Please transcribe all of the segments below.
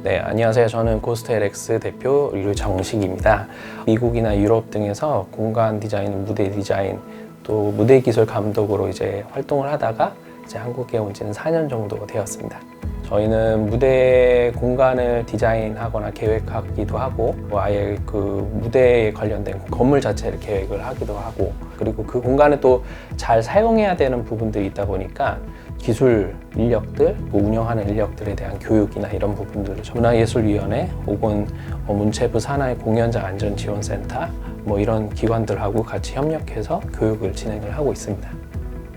네, 안녕하세요. 저는 고스트LX 대표 류정식입니다. 미국이나 유럽 등에서 공간 디자인, 무대 디자인, 또 무대 기술 감독으로 이제 활동을 하다가 이제 한국에 온 지는 4년 정도 되었습니다. 저희는 무대 공간을 디자인하거나 계획하기도 하고, 아예 그 무대에 관련된 건물 자체를 계획을 하기도 하고, 그리고 그 공간을 또 잘 사용해야 되는 부분들이 있다 보니까 기술 인력들, 운영하는 인력들에 대한 교육이나 이런 부분들을 문화예술위원회 혹은 문체부 산하의 공연장 안전지원센터 뭐 이런 기관들하고 같이 협력해서 교육을 진행을 하고 있습니다.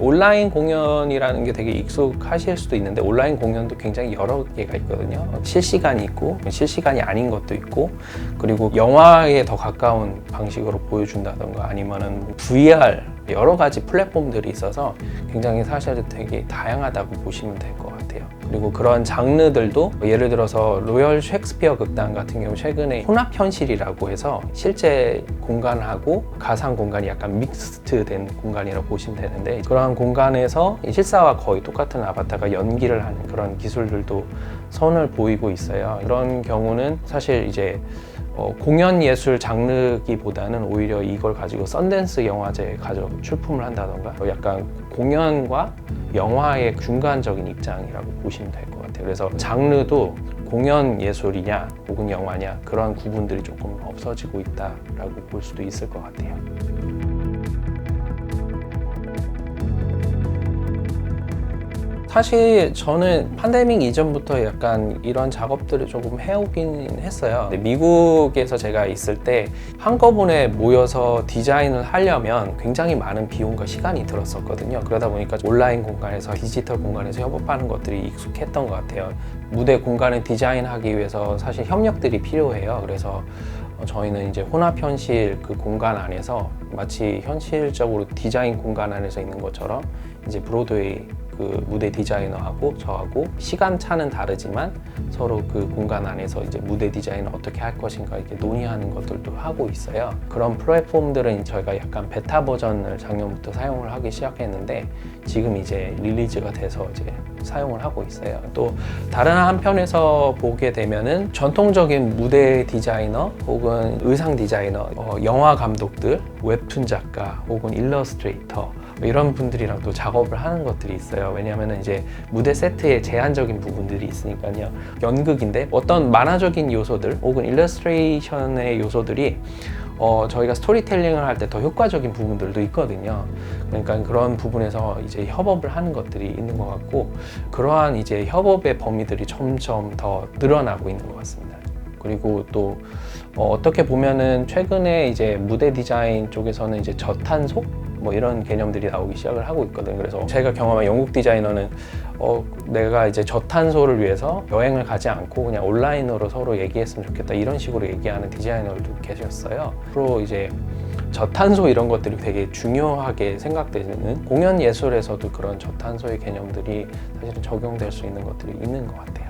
온라인 공연이라는 게 되게 익숙하실 수도 있는데 온라인 공연도 굉장히 여러 개가 있거든요. 실시간이 있고 실시간이 아닌 것도 있고, 그리고 영화에 더 가까운 방식으로 보여준다던가 아니면은 VR 여러 가지 플랫폼들이 있어서 굉장히 사실 되게 다양하다고 보시면 될 것 같아요. 그리고 그런 장르들도 예를 들어서 로열 셰익스피어 극단 같은 경우 최근에 혼합현실이라고 해서 실제 공간하고 가상 공간이 약간 믹스트된 공간이라고 보시면 되는데, 그러한 공간에서 실사와 거의 똑같은 아바타가 연기를 하는 그런 기술들도 선을 보이고 있어요. 그런 경우는 사실 이제 공연 예술 장르기보다는 오히려 이걸 가지고 썬댄스 영화제에 가져 출품을 한다던가 약간 공연과 영화의 중간적인 입장이라고 보시면 될 것 같아요. 그래서 장르도 공연 예술이냐 혹은 영화냐 그런 구분들이 조금 없어지고 있다라고 볼 수도 있을 것 같아요. 사실 저는 팬데믹 이전부터 약간 이런 작업들을 조금 해오긴 했어요. 근데 미국에서 제가 있을 때 한꺼번에 모여서 디자인을 하려면 굉장히 많은 비용과 시간이 들었었거든요. 그러다 보니까 온라인 공간에서 디지털 공간에서 협업하는 것들이 익숙했던 것 같아요. 무대 공간을 디자인하기 위해서 사실 협력들이 필요해요. 그래서 저희는 이제 혼합현실 그 공간 안에서 마치 현실적으로 디자인 공간 안에서 있는 것처럼 이제 브로드웨이 그 무대 디자이너하고 저하고 시간차는 다르지만 서로 그 공간 안에서 이제 무대 디자인을 어떻게 할 것인가 이렇게 논의하는 것들도 하고 있어요. 그런 플랫폼들은 저희가 약간 베타 버전을 작년부터 사용을 하기 시작했는데 지금 이제 릴리즈가 돼서 이제 사용을 하고 있어요. 또 다른 한편에서 보게 되면은 전통적인 무대 디자이너 혹은 의상 디자이너, 영화 감독들, 웹툰 작가 혹은 일러스트레이터 이런 분들이랑 또 작업을 하는 것들이 있어요. 왜냐하면 이제 무대 세트에 제한적인 부분들이 있으니까요. 연극인데 어떤 만화적인 요소들 혹은 일러스트레이션의 요소들이 저희가 스토리텔링을 할 때 더 효과적인 부분들도 있거든요. 그러니까 그런 부분에서 이제 협업을 하는 것들이 있는 것 같고, 그러한 이제 협업의 범위들이 점점 더 늘어나고 있는 것 같습니다. 그리고 또 어떻게 보면은 최근에 이제 무대 디자인 쪽에서는 이제 저탄소 뭐 이런 개념들이 나오기 시작을 하고 있거든요. 그래서 제가 경험한 영국 디자이너는 내가 이제 저탄소를 위해서 여행을 가지 않고 그냥 온라인으로 서로 얘기했으면 좋겠다 이런 식으로 얘기하는 디자이너들도 계셨어요. 앞으로 이제 저탄소 이런 것들이 되게 중요하게 생각되는 공연 예술에서도 그런 저탄소의 개념들이 사실은 적용될 수 있는 것들이 있는 것 같아요.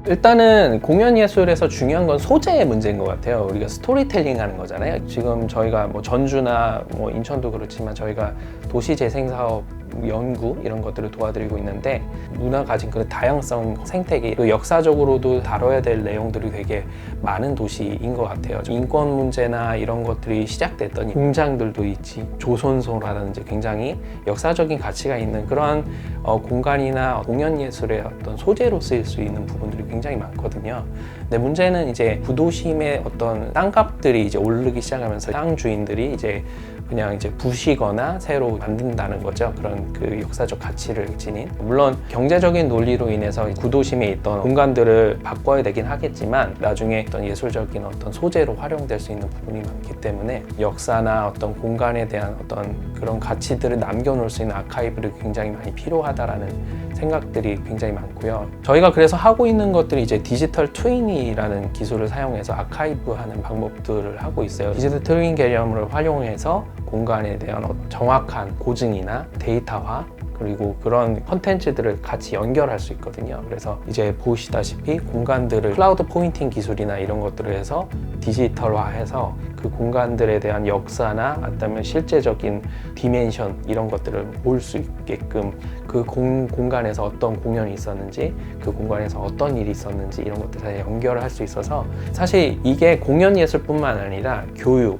일단은 공연 예술에서 중요한 건 소재의 문제인 것 같아요. 우리가 스토리텔링 하는 거잖아요. 지금 저희가 뭐 전주나 뭐 인천도 그렇지만 저희가 도시재생사업 연구 이런 것들을 도와드리고 있는데, 문화 가진 그 다양성 생태계, 그 역사적으로도 다뤄야 될 내용들이 되게 많은 도시인 것 같아요. 인권 문제나 이런 것들이 시작됐던 공장들도 있지, 조선소라든지 굉장히 역사적인 가치가 있는 그런 공간이나 공연 예술의 어떤 소재로 쓰일 수 있는 부분들이 굉장히 많거든요. 근데 문제는 이제 구도심의 어떤 땅값들이 이제 오르기 시작하면서 땅 주인들이 이제 그냥 이제 부시거나 새로 만든다는 거죠. 그런 그 역사적 가치를 지닌. 물론 경제적인 논리로 인해서 구도심에 있던 공간들을 바꿔야 되긴 하겠지만 나중에 어떤 예술적인 어떤 소재로 활용될 수 있는 부분이 많기 때문에 역사나 어떤 공간에 대한 어떤 그런 가치들을 남겨놓을 수 있는 아카이브를 굉장히 많이 필요하다라는 생각들이 굉장히 많고요. 저희가 그래서 하고 있는 것들이 이제 디지털 트윈이라는 기술을 사용해서 아카이브하는 방법들을 하고 있어요. 디지털 트윈 개념을 활용해서 공간에 대한 정확한 고증이나 데이터화, 그리고 그런 콘텐츠들을 같이 연결할 수 있거든요. 그래서 이제 보시다시피 공간들을 클라우드 포인팅 기술이나 이런 것들을 해서 디지털화해서 그 공간들에 대한 역사나 아니면 실제적인 디멘션 이런 것들을 볼 수 있게끔 그 공간에서 어떤 공연이 있었는지 그 공간에서 어떤 일이 있었는지 이런 것들 다 연결을 할 수 있어서 사실 이게 공연 예술뿐만 아니라 교육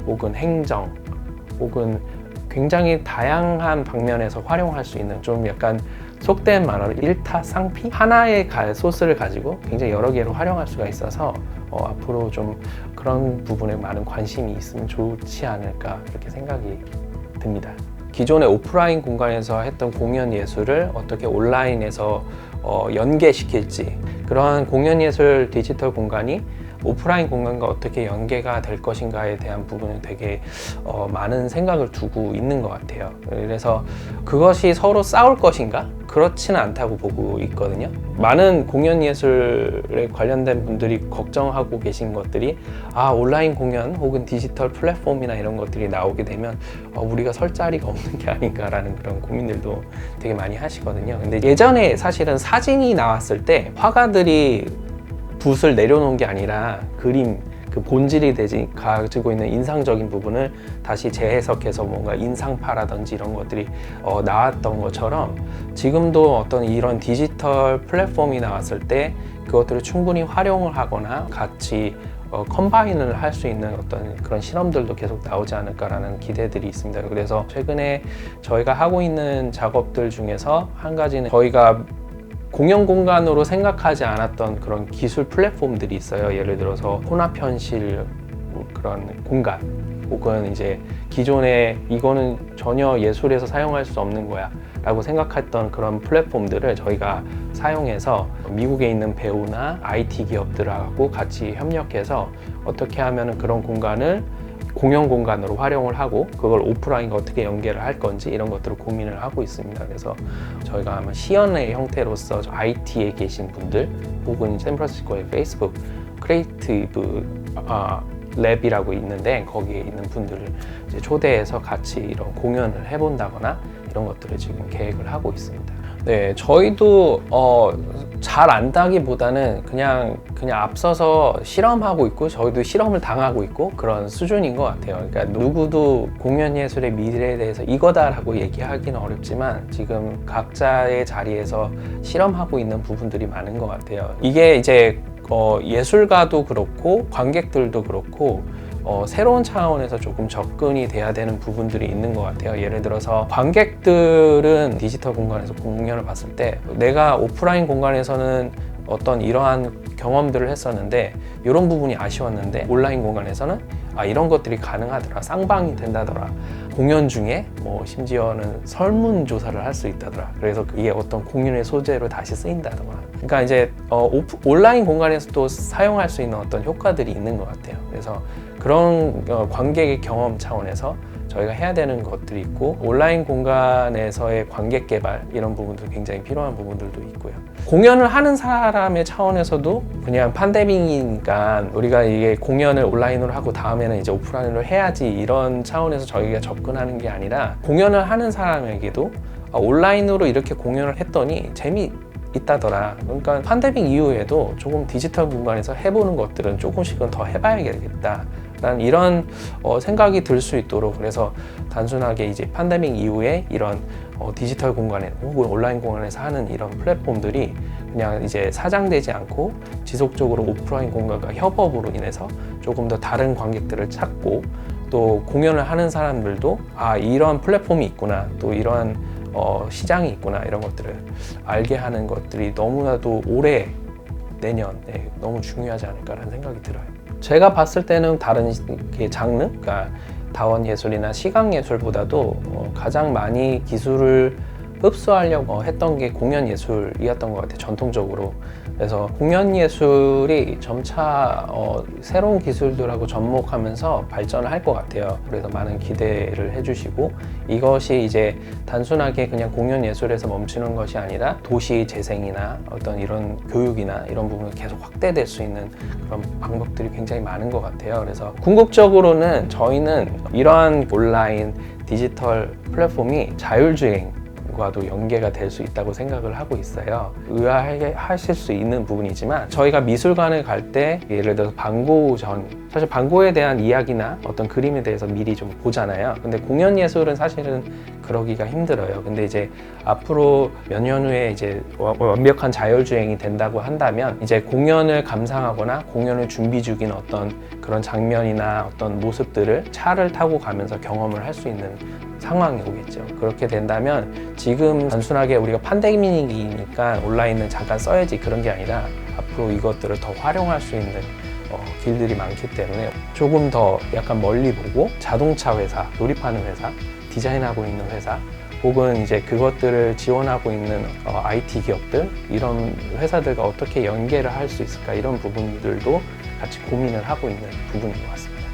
혹은 행정 혹은 굉장히 다양한 방면에서 활용할 수 있는 좀 약간 속된 말로 일타쌍피? 하나의 소스를 가지고 굉장히 여러 개로 활용할 수가 있어서 앞으로 좀 그런 부분에 많은 관심이 있으면 좋지 않을까 이렇게 생각이 듭니다. 기존의 오프라인 공간에서 했던 공연 예술을 어떻게 온라인에서 연계시킬지, 그런 공연 예술 디지털 공간이 오프라인 공간과 어떻게 연계가 될 것인가에 대한 부분은 되게 많은 생각을 두고 있는 것 같아요. 그래서 그것이 서로 싸울 것인가? 그렇지는 않다고 보고 있거든요. 많은 공연 예술에 관련된 분들이 걱정하고 계신 것들이 온라인 공연 혹은 디지털 플랫폼이나 이런 것들이 나오게 되면 우리가 설 자리가 없는 게 아닌가라는 그런 고민들도 되게 많이 하시거든요. 근데 예전에 사실은 사진이 나왔을 때 화가들이 붓을 내려놓은 게 아니라 그림, 그 본질이 가지고 있는 인상적인 부분을 다시 재해석해서 뭔가 인상파라든지 이런 것들이 나왔던 것처럼 지금도 어떤 이런 디지털 플랫폼이 나왔을 때 그것들을 충분히 활용을 하거나 같이 컴바인을 할 수 있는 어떤 그런 실험들도 계속 나오지 않을까라는 기대들이 있습니다. 그래서 최근에 저희가 하고 있는 작업들 중에서 한 가지는 저희가 공연 공간으로 생각하지 않았던 그런 기술 플랫폼들이 있어요. 예를 들어서 혼합현실 그런 공간 혹은 이제 기존에 이거는 전혀 예술에서 사용할 수 없는 거야 라고 생각했던 그런 플랫폼들을 저희가 사용해서 미국에 있는 배우나 IT 기업들하고 같이 협력해서 어떻게 하면 그런 공간을 공연 공간으로 활용을 하고 그걸 오프라인과 어떻게 연계를 할 건지 이런 것들을 고민을 하고 있습니다. 그래서 저희가 아마 시연의 형태로서 IT에 계신 분들 혹은 샌프란시스코의 페이스북 크리에이티브 랩이라고 있는데 거기에 있는 분들을 이제 초대해서 같이 이런 공연을 해본다거나 이런 것들을 지금 계획을 하고 있습니다. 네, 저희도 잘 안다기보다는 그냥 앞서서 실험하고 있고 저희도 실험을 당하고 있고 그런 수준인 것 같아요. 그러니까 누구도 공연 예술의 미래에 대해서 이거다라고 얘기하기는 어렵지만 지금 각자의 자리에서 실험하고 있는 부분들이 많은 것 같아요. 이게 이제 예술가도 그렇고 관객들도 그렇고 새로운 차원에서 조금 접근이 돼야 되는 부분들이 있는 것 같아요. 예를 들어서 관객들은 디지털 공간에서 공연을 봤을 때 내가 오프라인 공간에서는 어떤 이러한 경험들을 했었는데 이런 부분이 아쉬웠는데 온라인 공간에서는 이런 것들이 가능하더라, 쌍방이 된다더라, 공연 중에 심지어는 설문조사를 할 수 있다더라, 그래서 이게 어떤 공연의 소재로 다시 쓰인다더라. 그러니까 이제 온라인 공간에서도 사용할 수 있는 어떤 효과들이 있는 것 같아요. 그래서 그런 관객의 경험 차원에서 저희가 해야 되는 것들이 있고 온라인 공간에서의 관객 개발 이런 부분도 굉장히 필요한 부분들도 있고요. 공연을 하는 사람의 차원에서도 그냥 팬데믹이니까 우리가 이게 공연을 온라인으로 하고 다음에는 이제 오프라인으로 해야지 이런 차원에서 저희가 접근하는 게 아니라 공연을 하는 사람에게도 온라인으로 이렇게 공연을 했더니 있다더라. 그러니까 팬데믹 이후에도 조금 디지털 공간에서 해보는 것들은 조금씩은 더 해봐야겠다. 라는 이런 생각이 들 수 있도록 그래서 단순하게 이제 팬데믹 이후에 이런 디지털 공간에 혹은 온라인 공간에서 하는 이런 플랫폼들이 그냥 이제 사장되지 않고 지속적으로 오프라인 공간과 협업으로 인해서 조금 더 다른 관객들을 찾고 또 공연을 하는 사람들도 이런 플랫폼이 있구나 또 이러한 시장이 있구나 이런 것들을 알게 하는 것들이 너무나도 올해 내년에 너무 중요하지 않을까라는 생각이 들어요. 제가 봤을 때는 다른 장르, 그러니까 다원 예술이나 시각 예술보다도 가장 많이 기술을 흡수하려고 했던 게 공연 예술이었던 것 같아요, 전통적으로. 그래서 공연 예술이 점차 새로운 기술들하고 접목하면서 발전을 할 것 같아요. 그래서 많은 기대를 해주시고 이것이 이제 단순하게 그냥 공연 예술에서 멈추는 것이 아니라 도시 재생이나 어떤 이런 교육이나 이런 부분이 계속 확대될 수 있는 그런 방법들이 굉장히 많은 것 같아요. 그래서 궁극적으로는 저희는 이러한 온라인 디지털 플랫폼이 자율주행 과도 연계가 될 수 있다고 생각을 하고 있어요. 의아하게 하실 수 있는 부분이지만 저희가 미술관을 갈 때 예를 들어서 방고 전 사실 방고에 대한 이야기나 어떤 그림에 대해서 미리 좀 보잖아요. 근데 공연 예술은 사실은 그러기가 힘들어요. 근데 이제 앞으로 몇 년 후에 이제 완벽한 자율주행이 된다고 한다면 이제 공연을 감상하거나 공연을 준비 중인 어떤 그런 장면이나 어떤 모습들을 차를 타고 가면서 경험을 할 수 있는 상황이 오겠죠. 그렇게 된다면 지금 단순하게 우리가 팬데믹이니까 온라인은 잠깐 써야지 그런 게 아니라 앞으로 이것들을 더 활용할 수 있는 길들이 많기 때문에 조금 더 약간 멀리 보고 자동차 회사, 조립하는 회사, 디자인하고 있는 회사 혹은 이제 그것들을 지원하고 있는 IT 기업들 이런 회사들과 어떻게 연계를 할 수 있을까 이런 부분들도 같이 고민을 하고 있는 부분인 것 같습니다.